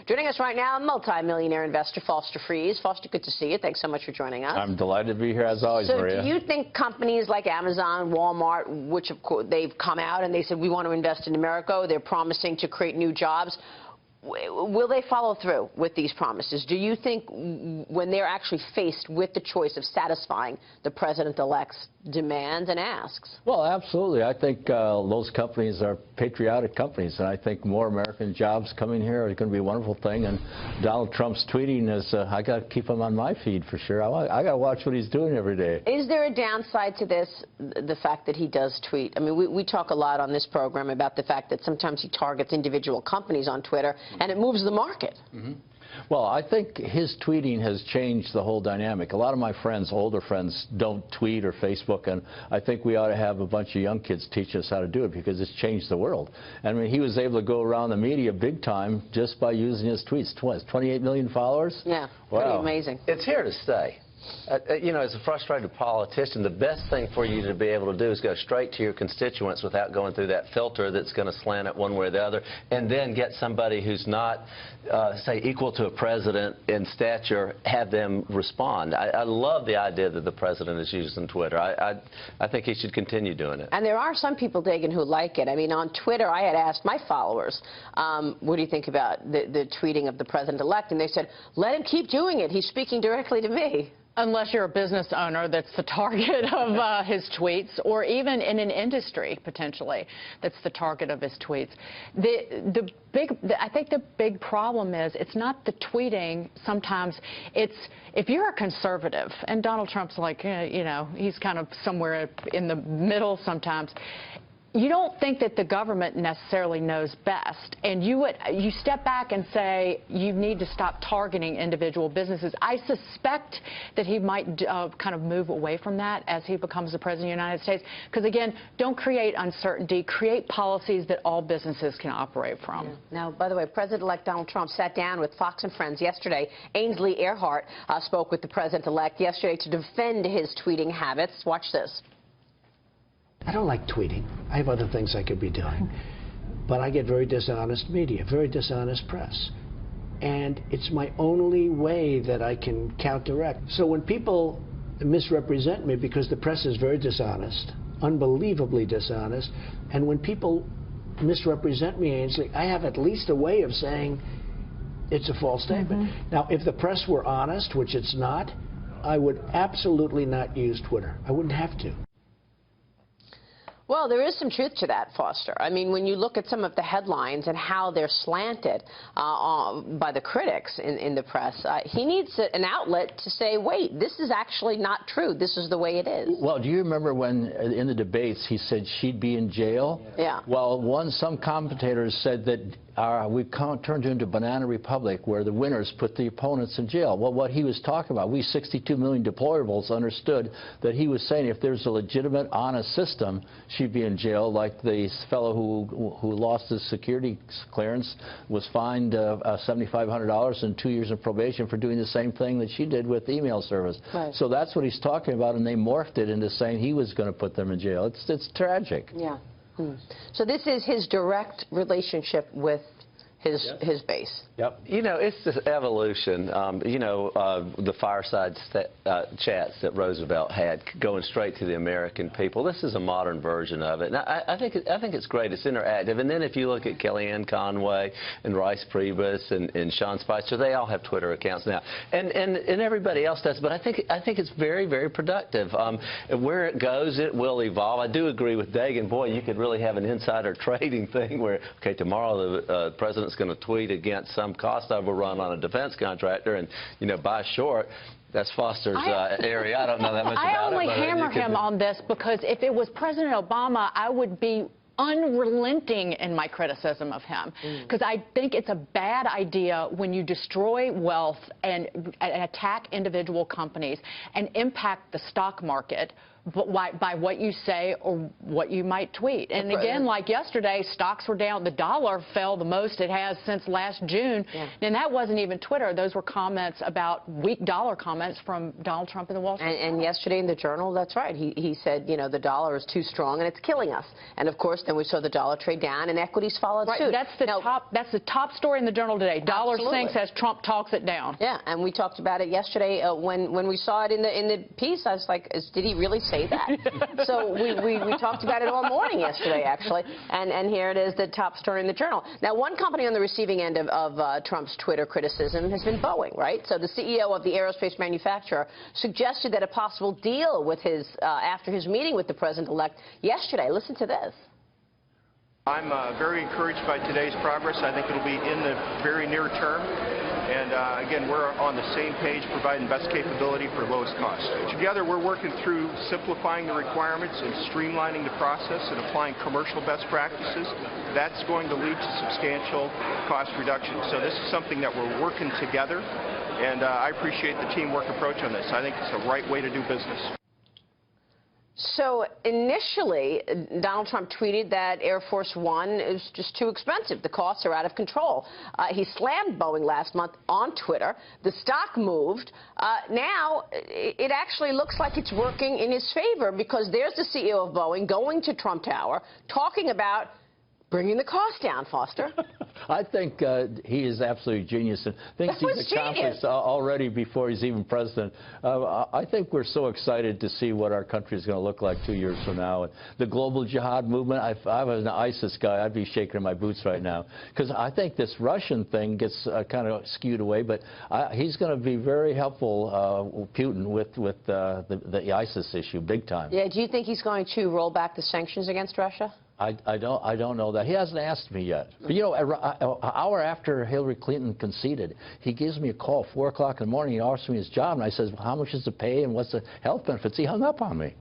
Joining us right now, multi-millionaire investor Foster Friess. Foster, good to see you. Thanks so much for joining us. I'm delighted to be here as always, Maria. So do you think companies like Amazon, Walmart, which of course they've come out and they said we want to invest in America, they're promising to create new jobs, will they follow through with these promises? Do you think when they're actually faced with the choice of satisfying the president-elect's demands and asks? Well, absolutely. I think those companies are patriotic companies, and I think more American jobs coming here are going to be a wonderful thing. And Donald Trump's tweeting is, I got to keep him on my feed for sure. I got to watch what he's doing every day. Is there a downside to this, the fact that he does tweet? I mean, we talk a lot on this program about the fact that sometimes he targets individual companies on Twitter, and it moves the market. Mm-hmm. Well, I think his tweeting has changed the whole dynamic. A lot of my friends, older friends, don't tweet or Facebook, and I think we ought to have a bunch of young kids teach us how to do it because it's changed the world. I mean, he was able to go around the media big time just by using his tweets. 28 million followers? Yeah, wow. Pretty amazing. It's here to stay. You know, as a frustrated politician, the best thing for you to be able to do is go straight to your constituents without going through that filter that's going to slant it one way or the other, and then get somebody who's not, say, equal to a president in stature, have them respond. I love the idea that the president is using Twitter. I think he should continue doing it. And there are some people, Dagan, who like it. I mean, on Twitter, I had asked my followers, what do you think about the tweeting of the president-elect? And they said, let him keep doing it. He's speaking directly to me. Unless you're a business owner that's the target of his tweets, or even in an industry, potentially, that's the target of his tweets. I think the big problem is it's not the tweeting. Sometimes it's, if you're a conservative, and Donald Trump's like, you know, he's kind of somewhere in the middle sometimes, you don't think that the government necessarily knows best, and you step back and say you need to stop targeting individual businesses. I suspect that he might kind of move away from that as he becomes the president of the United States, because again, don't create uncertainty, create policies that all businesses can operate from. Yeah. Now, by the way, President-elect Donald Trump sat down with Fox and Friends yesterday. Ainsley Earhardt spoke with the president-elect yesterday to defend his tweeting habits. Watch this. I don't like tweeting. I have other things I could be doing. But I get very dishonest media, very dishonest press. And it's my only way that I can counteract. So when people misrepresent me, because the press is very dishonest, unbelievably dishonest, and when people misrepresent me, Ainsley, I have at least a way of saying it's a false statement. Mm-hmm. Now, if the press were honest, which it's not, I would absolutely not use Twitter. I wouldn't have to. Well, there is some truth to that, Foster. I mean, when you look at some of the headlines and how they're slanted by the critics in the press, he needs an outlet to say, wait, this is actually not true. This is the way it is. Well, do you remember when in the debates he said she'd be in jail? Yeah. Well, some commentators said that we've turned into Banana Republic, where the winners put the opponents in jail. Well, what he was talking about, we 62 million deplorables understood that he was saying if there's a legitimate, honest system, she'd be in jail, like the fellow who lost his security clearance was fined $7,500 and 2 years of probation for doing the same thing that she did with email service. Right. So that's what he's talking about, and they morphed it into saying he was going to put them in jail. It's tragic. Yeah. So this is his direct relationship with his base. Yep. You know, it's this evolution. You know, the fireside chats that Roosevelt had going straight to the American people. This is a modern version of it. And I think it's great. It's interactive. And then if you look at Kellyanne Conway and Rice Priebus and Sean Spicer, they all have Twitter accounts now. And everybody else does. But I think it's very, very productive. Where it goes, it will evolve. I do agree with Dagan. Boy, you could really have an insider trading thing where, okay, tomorrow the president's going to tweet against some cost overrun on a defense contractor and, you know, buy short. That's Foster's area. I don't know that much about it. I only hammer him on this because if it was President Obama, I would be unrelenting in my criticism of him, because I think it's a bad idea when you destroy wealth and attack individual companies and impact the stock market by what you say or what you might tweet. And again, like yesterday, stocks were down. The dollar fell the most it has since last June. Yeah. And that wasn't even Twitter. Those were comments about weak dollar comments from Donald Trump in the Wall Street Journal. And yesterday in the Journal, that's right. He said, you know, the dollar is too strong and it's killing us. And of course, then we saw the dollar trade down and equities followed suit. That's the top story in the Journal today. Dollar sinks as Trump talks it down. Yeah, and we talked about it yesterday when we saw it in the piece. I was like, did he really say that? So we talked about it all morning yesterday, actually, and here it is, the top story in the Journal. Now, one company on the receiving end of Trump's Twitter criticism has been Boeing, right? So the CEO of the aerospace manufacturer suggested that a possible deal with after his meeting with the president-elect yesterday. Listen to this. I'm very encouraged by today's progress. I think it'll be in the very near term. And again, we're on the same page, providing best capability for lowest cost. Together, we're working through simplifying the requirements and streamlining the process and applying commercial best practices. That's going to lead to substantial cost reductions. So this is something that we're working together, and I appreciate the teamwork approach on this. I think it's the right way to do business. So initially, Donald Trump tweeted that Air Force One is just too expensive. The costs are out of control. He slammed Boeing last month on Twitter. The stock moved. Now, it actually looks like it's working in his favor because there's the CEO of Boeing going to Trump Tower talking about bringing the cost down, Foster. I think he is absolutely genius and thinks he's accomplished already before he's even president. I think we're so excited to see what our country is going to look like 2 years from now. And the global jihad movement, if I was an ISIS guy, I'd be shaking in my boots right now. Because I think this Russian thing gets kind of skewed away, but he's going to be very helpful, Putin, with the ISIS issue, big time. Yeah, do you think he's going to roll back the sanctions against Russia? I don't know that. He hasn't asked me yet. But, you know, an hour after Hillary Clinton conceded, he gives me a call, 4 o'clock in the morning. He offers me his job, and I says, well, how much is the pay and what's the health benefits? He hung up on me. Is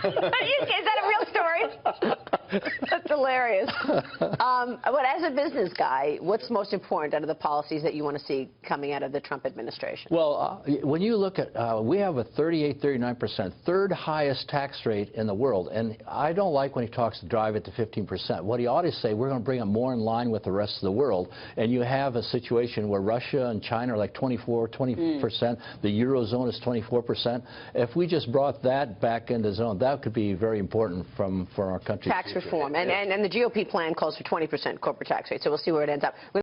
that a real story? That's hilarious. But as a business guy, what's most important out of the policies that you want to see coming out of the Trump administration? Well, when you look at, we have a 38, 39%, third highest tax rate in the world. And I don't like when he talks to drive it to 15%. What he ought to say, we're going to bring it more in line with the rest of the world. And you have a situation where Russia and China are like 24, 20%. The Eurozone is 24%. If we just brought that back into the zone, that could be very important for our country. Tax reform. And the GOP plan calls for 20% corporate tax rate. So we'll see where it ends up.